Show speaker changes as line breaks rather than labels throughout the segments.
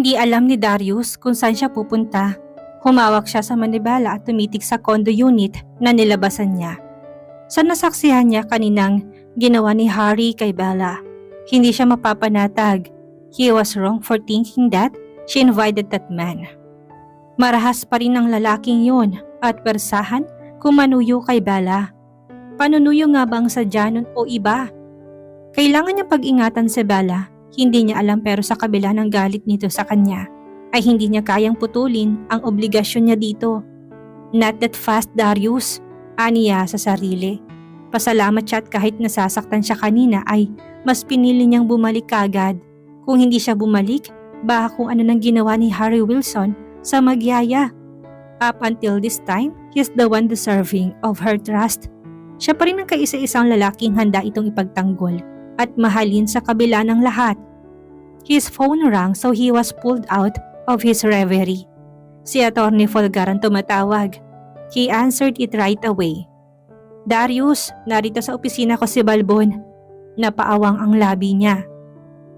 Hindi alam ni Darius kung saan siya pupunta. Humawak siya sa manibela at tumitik sa condo unit na nilabasan niya. Sa nasaksihan niya kaninang ginawa ni Harry kay Bella, hindi siya mapapanatag. He was wrong for thinking that she invited that man. Marahas pa rin ang lalaking yun at persahan kung manuyo kay Bella. Panunuyo nga ba ang sadya nun o iba? Kailangan niya pag-ingatan si Bella. Hindi niya alam pero sa kabila ng galit nito sa kanya, ay hindi niya kayang putulin ang obligasyon niya dito. Not that fast, Darius, aniya sa sarili. Pasalamat siya at kahit nasasaktan siya kanina ay mas pinili niyang bumalik kagad. Kung hindi siya bumalik, baka kung ano nang ginawa ni Harry Wilson sa magyaya. Up until this time, he's the one deserving of her trust. Siya pa rin ang kaisa-isang lalaking handa itong ipagtanggol at mahalin sa kabila ng lahat. His phone rang so he was pulled out of his reverie. Si Atty. Folgar ang tumatawag. He answered it right away. Darius, narito sa opisina ko si Balbon. Napaawang ang labi niya.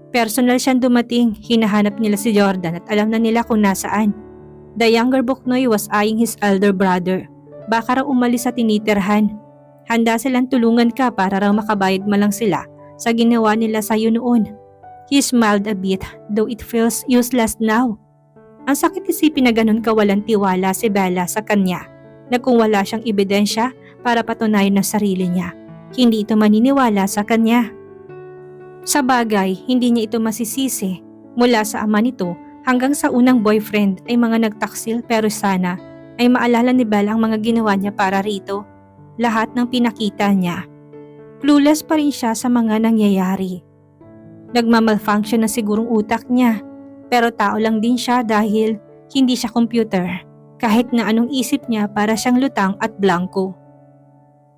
Personal siyang dumating, hinahanap nila si Jordan at alam na nila kung nasaan. The younger Buknoy was eyeing his elder brother. Baka raw umalis sa tinitirhan. Handa silang tulungan ka para raw makabayad man lang sila sa ginawa nila sa'yo noon. He smiled a bit, though it feels useless now. Ang sakit isipin na ganun kawalang tiwala si Bella sa kanya, na kung wala siyang ebidensya para patunayan ng sarili niya, hindi ito maniniwala sa kanya. Sa bagay, hindi niya ito masisisi. Mula sa ama nito hanggang sa unang boyfriend ay mga nagtaksil pero sana ay maalala ni Bella ang mga ginawa niya para rito. Lahat ng pinakita niya. Clueless pa rin siya sa mga nangyayari. Nagmamalfunction na sigurong utak niya, pero tao lang din siya dahil hindi siya computer. Kahit na anong isip niya para siyang lutang at blanco.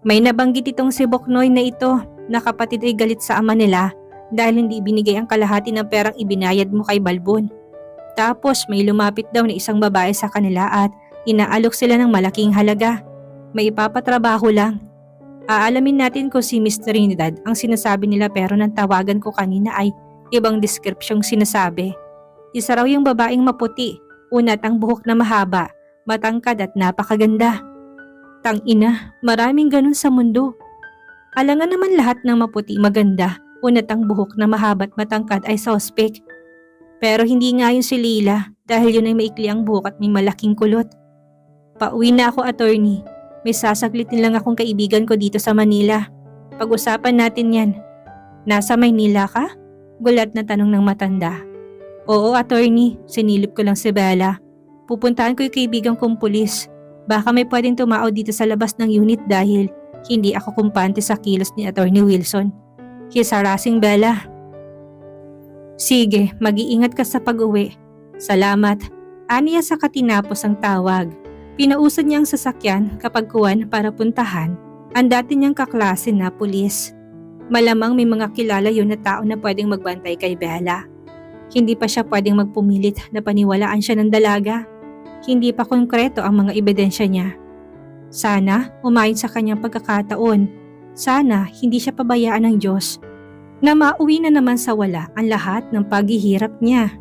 May nabanggit itong si Boknoy na ito na kapatid ay galit sa ama nila dahil hindi binigay ang kalahati ng perang ibinayad mo kay Balbon. Tapos may lumapit daw na isang babae sa kanila at inaalok sila ng malaking halaga. May ipapatrabaho lang. Aalamin natin kung si Miss Trinidad ang sinasabi nila pero nang tawagan ko kanina ay ibang deskripsyong sinasabi. Isa raw yung babaeng maputi, unat ang buhok na mahaba, matangkad at napakaganda. Tangina, maraming ganun sa mundo. Alangan naman lahat ng maputi maganda, unat ang buhok na mahaba at matangkad ay suspect. Pero hindi nga yun si Leila dahil yun ay maikli ang buhok at may malaking kulot. Pauwi na ako, attorney. May sasaglitin lang akong kaibigan ko dito sa Manila. Pag-usapan natin yan. Nasa Maynila ka? Gulat na tanong ng matanda. Oo, attorney. Sinilip ko lang si Bella. Pupuntahan ko yung kaibigan kong pulis. Baka may pwedeng tumao dito sa labas ng unit dahil hindi ako kumpante sa kilos ni Atty. Wilson. He's harassing Bella. Sige, mag-iingat ka sa pag-uwi. Salamat. Aniya sa katinapos ang tawag. Pinausad niya ang sasakyan kapag kuwan para puntahan ang dati niyang kaklase na pulis. Malamang may mga kilala yun na tao na pwedeng magbantay kay Bella. Hindi pa siya pwedeng magpumilit na paniwalaan siya ng dalaga. Hindi pa konkreto ang mga ebidensya niya. Sana umayon sa kanyang pagkakataon. Sana hindi siya pabayaan ng Diyos na mauwi na naman sa wala ang lahat ng paghihirap niya.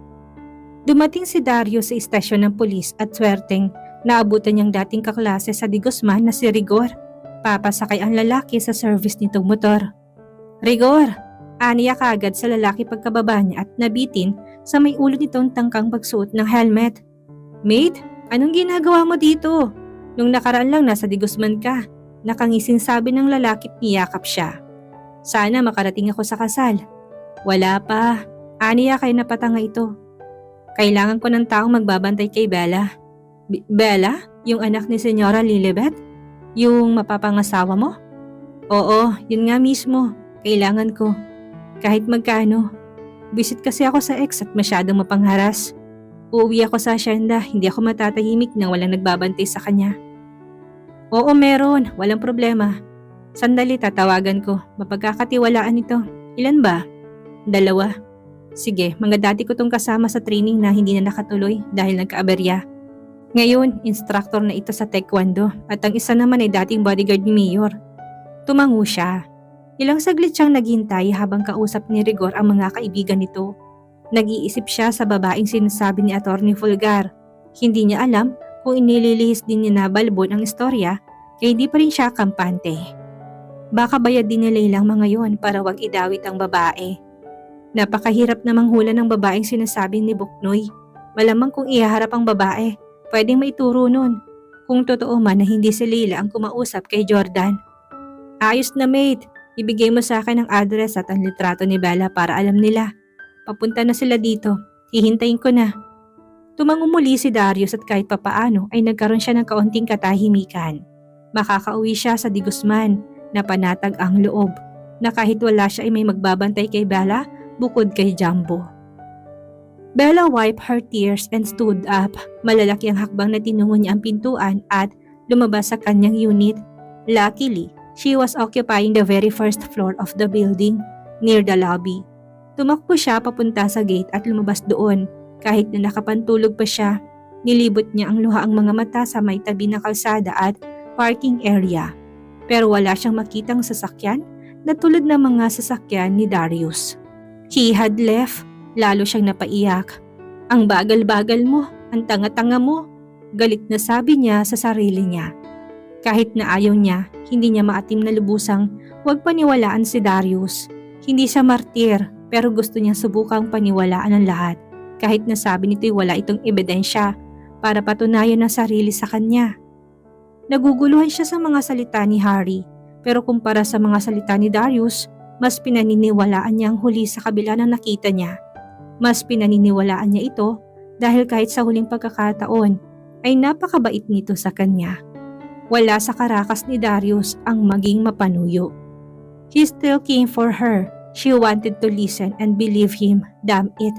Dumating si Dario sa istasyon ng pulis at swerteng naabutan niyang dating kaklase sa Di Guzman na si Rigor. Papasakay ang lalaki sa service nitong motor. Rigor! Aniya kaagad sa lalaki pagkababa niya at nabitin sa may ulo nitong tangkang pagsuot ng helmet. Mate, anong ginagawa mo dito? Nung nakaraan lang nasa Di Guzman ka. Nakangising sabi ng lalaki at niyakap siya. Sana makarating ako sa kasal. Wala pa. Aniya kay napatanga ito. Kailangan ko ng taong magbabantay kay Bella. Bella? Yung anak ni Senyora Lilibet? Yung mapapangasawa mo? Oo, yun nga mismo. Kailangan ko. Kahit magkano. Visit kasi ako sa ex at masyadong mapangharas. Uuwi ako sa asyenda, hindi ako matatahimik nang walang nagbabantay sa kanya. Oo, meron. Walang problema. Sandali, tatawagan ko. Mapagkakatiwalaan ito. Ilan ba? 2. Sige, mga dati ko tong kasama sa training na hindi na nakatuloy dahil nagkaaberya. Ngayon, instructor na ito sa taekwondo at ang isa naman ay dating bodyguard ni Mayor. Tumango siya. Ilang saglit siyang naghintay habang kausap ni Rigor ang mga kaibigan nito. Nag-iisip siya sa babaeng sinasabi ni Atty. Fulgar. Hindi niya alam kung inililihis din ni na Balbon ang istorya kaya hindi pa rin siya kampante. Baka bayad din ni Leila mga yon para wag idawit ang babae. Napakahirap na manghula ng babaeng sinasabi ni Buknoy. Malamang kung ihaharap ang babae, pwedeng maituro nun. Kung totoo man na hindi si Leila ang kumausap kay Jordan. Ayos na mate, ibigay mo sa akin ang address at ang litrato ni Bella para alam nila. Papunta na sila dito, hihintayin ko na. Tumango muli si Darius at kahit papaano ay nagkaroon siya ng kaunting katahimikan. Makakauwi siya sa Di Guzman na panatag ang loob na kahit wala siya ay may magbabantay kay Bella bukod kay Jumbo. Bella wiped her tears and stood up. Malalaki ang hakbang na tinungo niya ang pintuan at lumabas sa kanyang unit. Luckily, she was occupying the very first floor of the building, near the lobby. Tumakbo siya papunta sa gate at lumabas doon. Kahit na nakapantulog pa siya, nilibot niya ang luha ang mga mata sa may tabi ng kalsada at parking area. Pero wala siyang makitang sasakyan na tulad ng mga sasakyan ni Darius. He had left, lalo siyang napaiyak. Ang bagal-bagal mo, ang tanga-tanga mo, galit na sabi niya sa sarili niya. Kahit na ayaw niya, hindi niya maatim na lubusang huwag paniwalaan si Darius. Hindi siya martir pero gusto niya subukang paniwalaan ang lahat. Kahit nasabi nito'y wala itong ebidensya para patunayan ang sarili sa kanya. Naguguluhan siya sa mga salita ni Harry pero kumpara sa mga salita ni Darius, mas pinaniniwalaan niya ang huli sa kabila ng nakita niya. Mas pinaniniwalaan niya ito dahil kahit sa huling pagkakataon ay napakabait nito sa kanya. Wala sa karakas ni Darius ang maging mapanuyo. He still came for her. She wanted to listen and believe him, damn it.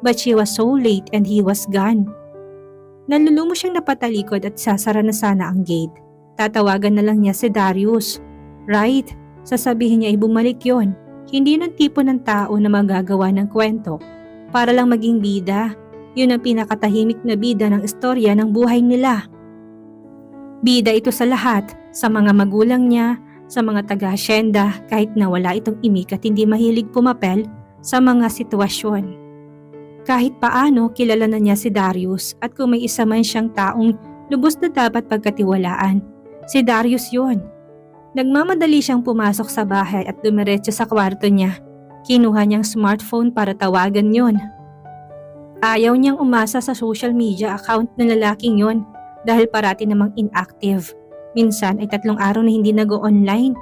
But she was so late and he was gone. Nalulumo siyang napatalikod at sasara na sana ang gate. Tatawagan na lang niya si Darius. Right, sasabihin niya ay bumalik yon. Hindi ng tipo ng tao na magagawa ng kwento. Para lang maging bida, yun ang pinakatahimik na bida ng istorya ng buhay nila. Bida ito sa lahat, sa mga magulang niya, sa mga taga-asyenda kahit na wala itong imik at hindi mahilig pumapel sa mga sitwasyon. Kahit paano kilala na niya si Darius at kung may isa man siyang taong lubos na dapat pagkatiwalaan, si Darius yun. Nagmamadali siyang pumasok sa bahay at dumiretso sa kwarto niya. Kinuha niyang smartphone para tawagan yon. Ayaw niyang umasa sa social media account ng lalaking yon dahil parati namang inactive. Minsan ay 3 araw na hindi nag-online.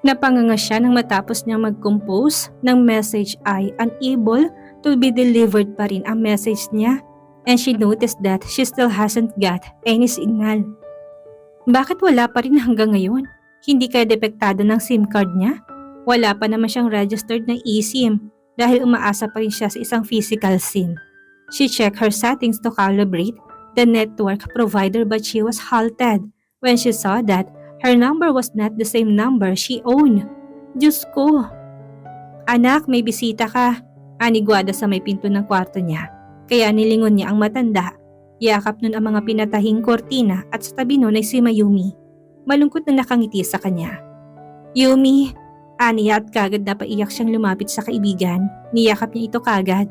Napanganga siya nang matapos niyang mag-compose ng message ay unable to be delivered pa rin ang message niya and she noticed that she still hasn't got any signal. Bakit wala pa rin hanggang ngayon? Hindi kaya depektado ng SIM card niya? Wala pa naman siyang registered na eSIM dahil umaasa pa rin siya sa isang physical SIM. She checked her settings to calibrate the network provider but she was halted when she saw that her number was not the same number she owned. Diyos ko! Anak, may bisita ka. Anigwada sa may pinto ng kwarto niya. Kaya nilingon niya ang matanda. Yakap nun ang mga pinatahing kortina at sa tabi nun ay si Mayumi. Malungkot na nakangiti sa kanya. Yumi! Aniya at kagad na paiyak siyang lumapit sa kaibigan. Niyakap niya ito kagad.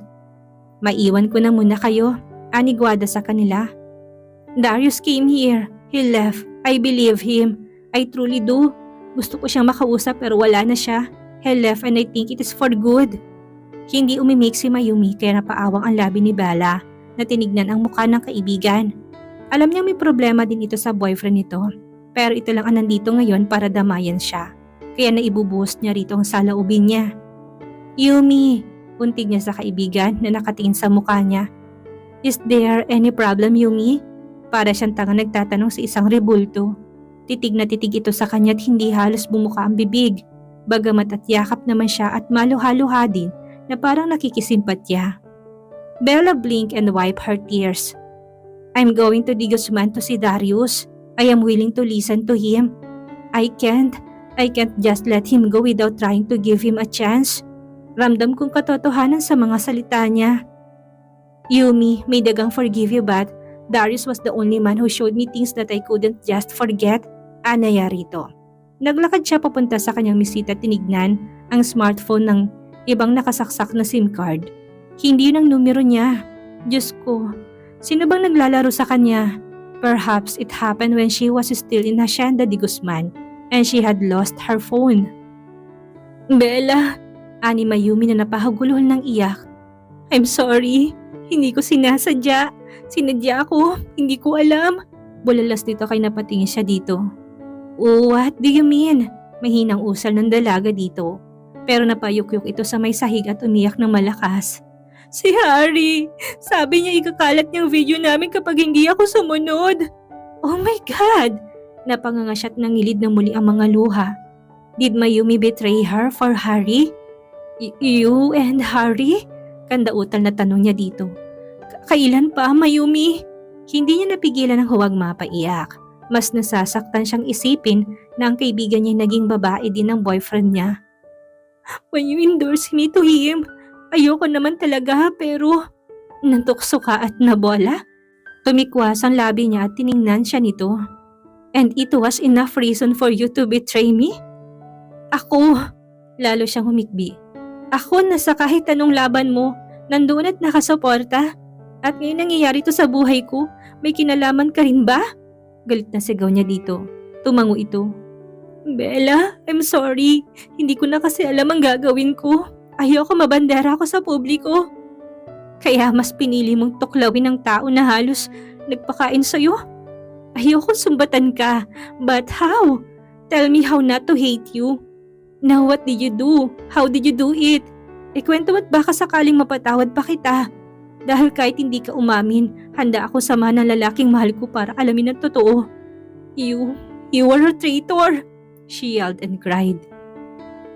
Maiwan ko na muna kayo. Anigwada sa kanila. Darius came here. He left. I believe him. I truly do. Gusto ko siyang makausap pero wala na siya. He left and I think it is for good. Hindi umimik si Mayumi kaya napaawang ang labi ni Bella na tinignan ang mukha ng kaibigan. Alam niyang may problema din ito sa boyfriend nito pero ito lang ang nandito ngayon para damayan siya. Kaya naibubuhos niya rito ang saloobin niya. Yumi, puntig niya sa kaibigan na nakatingin sa mukha niya. Is there any problem, Yumi? Para siyang tanga nagtatanong sa isang rebulto. Titig na titig ito sa kanya at hindi halos bumuka ang bibig. Bagamat at yakap naman siya at maluha-luha din na parang nakikisimpatya. Bella blinked and wiped her tears. I'm going to Di Guzman to see Darius. I am willing to listen to him. I can't just let him go without trying to give him a chance. Ramdam kong katotohanan sa mga salita niya. Yumi, may dagang forgive you but Darius was the only man who showed me things that I couldn't just forget. Anaya rito. Naglakad siya papunta sa kanyang misita at tinignan ang smartphone ng Ibang nakasaksak na SIM card. Hindi yun ang numero niya. Diyos ko, sino bang naglalaro sa kanya? Perhaps it happened when she was still in Hacienda de Guzman and she had lost her phone. Bella, ani Mayumi na napahaguluhan ng iyak. I'm sorry, hindi ko sinasadya. Sinadya ko, hindi ko alam. Bulalas dito kay napatingin siya dito. What do you mean? Mahinang usal ng dalaga dito. Pero napayukyuk ito sa may sahig at umiyak ng malakas. Si Harry, sabi niya ikakalat niyang video namin kapag hindi ako sumunod. Oh my God! Napangangasyat ng ngilid na muli ang mga luha. Did Mayumi betray her for Harry? You and Harry? Kandautal na tanong niya dito. Kailan pa, Mayumi? Hindi niya napigilan ang huwag mapaiyak. Mas nasasaktan siyang isipin na ang kaibigan niya naging babae din ng boyfriend niya. When you endorse me to him, ayoko naman talaga pero nantukso ka at nabola? Tumikwas ang labi niya at tiningnan siya nito. And it was enough reason for you to betray me? Ako, lalo siyang humikbi. Ako na sa kahit anong laban mo, nandoon at nakasuporta. At ngayon nangyayari to sa buhay ko, may kinalaman ka rin ba? Galit na sigaw niya dito. Tumango ito. Bella, I'm sorry. Hindi ko na kasi alam ang gagawin ko. Ayoko mabandera ako sa publiko. Kaya mas pinili mong tuklawin ng tao na halos nagpakain sa'yo? Ayoko sumbatan ka. But how? Tell me how not to hate you. Now what did you do? How did you do it? Ikwento mo't baka sakaling mapatawad pa kita. Dahil kahit hindi ka umamin, handa ako sama ng lalaking mahal ko para alamin ang totoo. You are a traitor! She yelled and cried.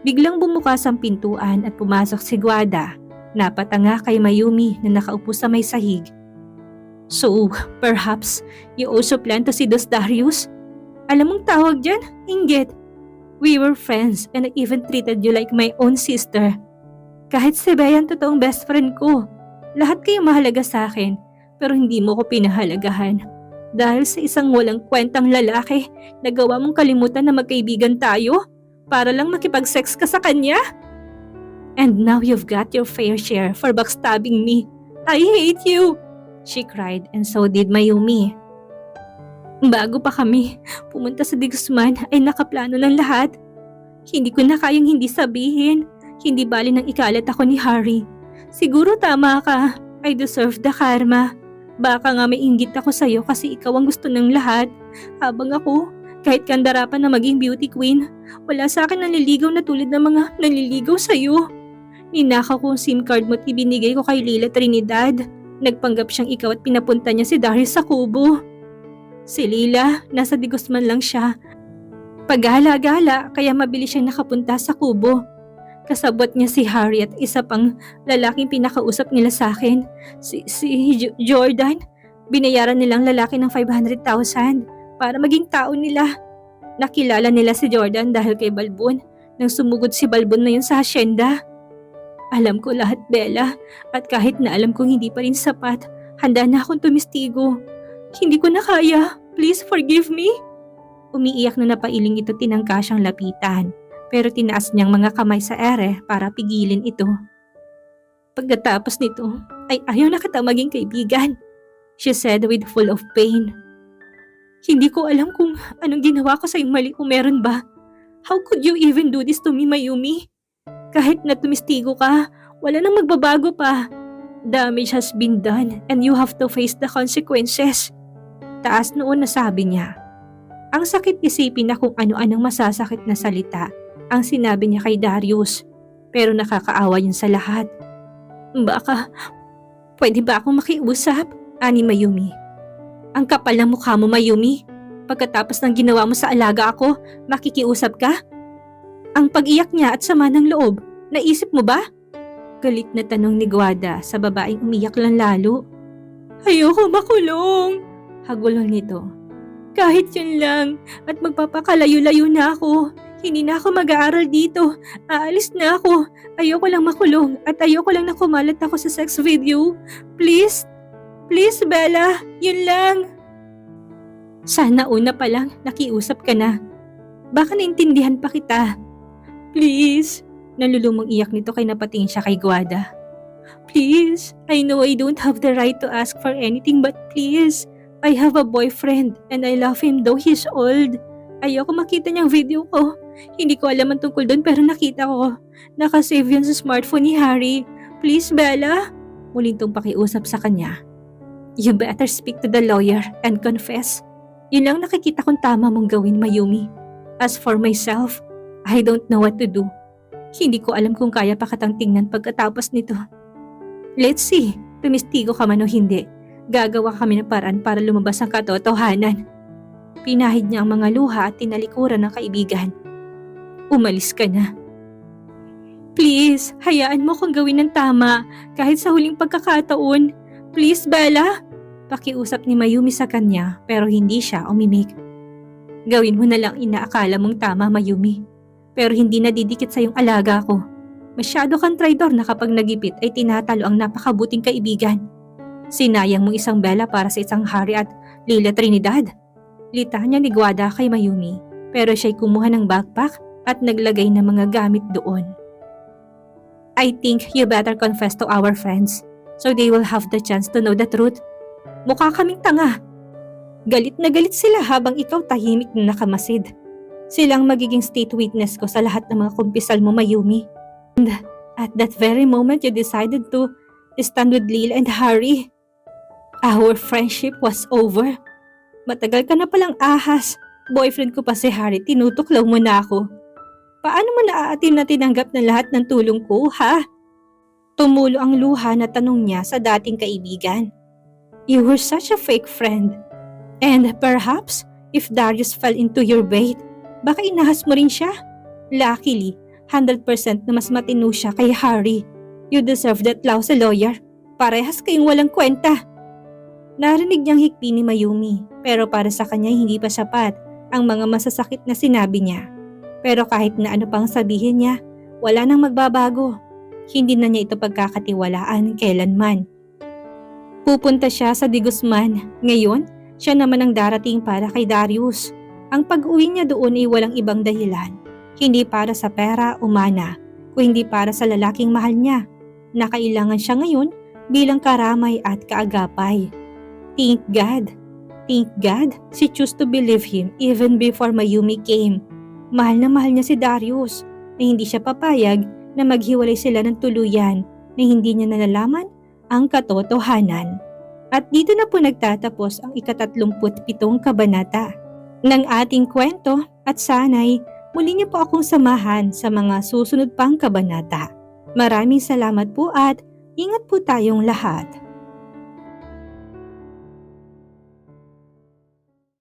Biglang bumukas ang pintuan at pumasok si Guada. Napatanga kay Mayumi na nakaupo sa may sahig. So, perhaps, you also plan to see those Darius? Alam mong tawag dyan? Inggit. We were friends and I even treated you like my own sister. Kahit si Bea ang totoong best friend ko. Lahat kayo mahalaga sa akin, pero hindi mo ko pinahalagahan. Dahil sa isang walang kwentang lalaki, nagawa mong kalimutan na magkaibigan tayo para lang makipag-sex ka sa kanya? And now you've got your fair share for backstabbing me. I hate you! She cried and so did Mayumi. Bago pa kami pumunta sa De Guzman ay nakaplano ng lahat. Hindi ko na kayang hindi sabihin. Hindi bali nang ikalat ako ni Harry. Siguro tama ka. I deserve the karma. Baka nga may inggit ako sa'yo kasi ikaw ang gusto ng lahat. Habang ako, kahit kandara pa na maging beauty queen, wala sa akin nanliligaw na tulad ng mga nanliligaw sa'yo. Ninakaw ko ang SIM card mo at ibinigay ko kay Lila Trinidad. Nagpanggap siyang ikaw at pinapunta niya si Darius sa Kubo. Si Lila, nasa De Guzman lang siya. Paggala-gala, kaya mabilis siyang nakapunta sa Kubo. Kasabot niya si Harry at isa pang lalaking pinakausap nila sa akin. Si Jordan. Binayaran nilang lalaki ng 500,000 para maging tao nila. Nakilala nila si Jordan dahil kay Balbon nang sumugod si Balbon na yun sa hasyenda. Alam ko lahat, Bella, at kahit na alam kong hindi pa rin sapat, handa na akong tumistigo. Hindi ko na kaya. Please forgive me. Umiiyak na napailing ito tinangka siyang lapitan. Pero tinaas niyang mga kamay sa ere para pigilin ito. Pagkatapos nito, ay ayaw na kita maging kaibigan, she said with full of pain. Hindi ko alam kung anong ginawa ko sa iyong mali kung meron ba. How could you even do this to me, Mayumi? Kahit na tumistigo ka, wala nang magbabago pa. Damage has been done and you have to face the consequences. Taas noon na sabi niya. Ang sakit isipin na kung ano-anong masasakit na salita ang sinabi niya kay Darius, pero nakakaawa yun sa lahat. Baka, pwede ba akong makiusap? Ani Mayumi. Ang kapal ng mukha mo, Mayumi. Pagkatapos ng ginawa mo sa alaga ako, makikiusap ka? Ang pag-iyak niya at sama ng loob, naisip mo ba? Galit na tanong ni Guada sa babaeng umiyak lang lalo. Ayoko makulong, hagulong nito. Kahit yun lang at magpapakalayo-layo na ako. Hindi na ako mag-aaral dito. Aalis na ako. Ayoko lang makulong at ayoko lang na kumalat ako sa sex video. Please? Please, Bella. Yun lang. Sana una pa lang nakiusap ka na. Baka naintindihan pa kita. Please. Nalulumang iyak nito kay napatingin siya kay Guada. Please, I know I don't have the right to ask for anything but please, I have a boyfriend and I love him though he's old. Ayoko makita niyang video ko. Hindi ko alam ang tungkol doon pero nakita ko. Nakasave yun sa smartphone ni Harry. Please, Bella. Muling tong pakiusap sa kanya. You better speak to the lawyer and confess. Yun lang nakikita kong tama mong gawin, Mayumi. As for myself, I don't know what to do. Hindi ko alam kung kaya pa katang tingnan pagkatapos nito. Let's see, tumistigo ka man o hindi. Gagawa kami ng paraan para lumabas ang katotohanan. Pinahid niya ang mga luha at tinalikuran ng kaibigan. Umalis ka na. Please, hayaan mo kong gawin ng tama kahit sa huling pagkakataon. Please, Bella. Pakiusap ni Mayumi sa kanya pero hindi siya umimik. Gawin mo na lang inaakala mong tama, Mayumi. Pero hindi nadidikit sa iyong alaga ko. Masyado kang traidor na kapag nagipit ay tinatalo ang napakabuting kaibigan. Sinayang mong isang Bella para sa isang Harry at Lila Trinidad. Litanya ni Guada kay Mayumi pero siya'y kumuha ng backpack at naglagay ng mga gamit doon. I think you better confess to our friends so they will have the chance to know the truth. Mukha kaming tanga. Galit na galit sila habang ikaw tahimik na nakamasid. Silang magiging state witness ko sa lahat ng mga kumpisal mo, Mayumi. And at that very moment you decided to stand with Lila and Harry. Our friendship was over. Matagal ka na palang ahas. Boyfriend ko pa si Harry, tinutuklaw mo na ako. Paano mo naaatim na tinanggap na lahat ng tulong ko, ha? Tumulo ang luha na tanong niya sa dating kaibigan. You were such a fake friend. And perhaps, if Darius fell into your bait, baka inahas mo rin siya. Luckily, 100% na mas matino siya kay Harry. You deserve that lousy lawyer. Parehas kayong walang kwenta. Narinig niyang hikbi ni Mayumi pero para sa kanya hindi pa sapat ang mga masasakit na sinabi niya. Pero kahit na ano pang sabihin niya, wala nang magbabago. Hindi na niya ito pagkakatiwalaan kailanman. Pupunta siya sa De Guzman. Ngayon, siya naman ang darating para kay Darius. Ang pag-uwi niya doon ay walang ibang dahilan. Hindi para sa pera o mana, kundi para sa lalaking mahal niya na kailangan siya ngayon bilang karamay at kaagapay. Thank God. Thank God she chose to believe him even before Mayumi came. Mahal na mahal niya si Darius na hindi siya papayag na maghiwalay sila ng tuluyan na hindi niya nalalaman ang katotohanan. At dito na po nagtatapos ang ika-37 kabanata ng ating kwento at sana'y muli niyo po akong samahan sa mga susunod pang kabanata. Maraming salamat po at ingat po tayong lahat.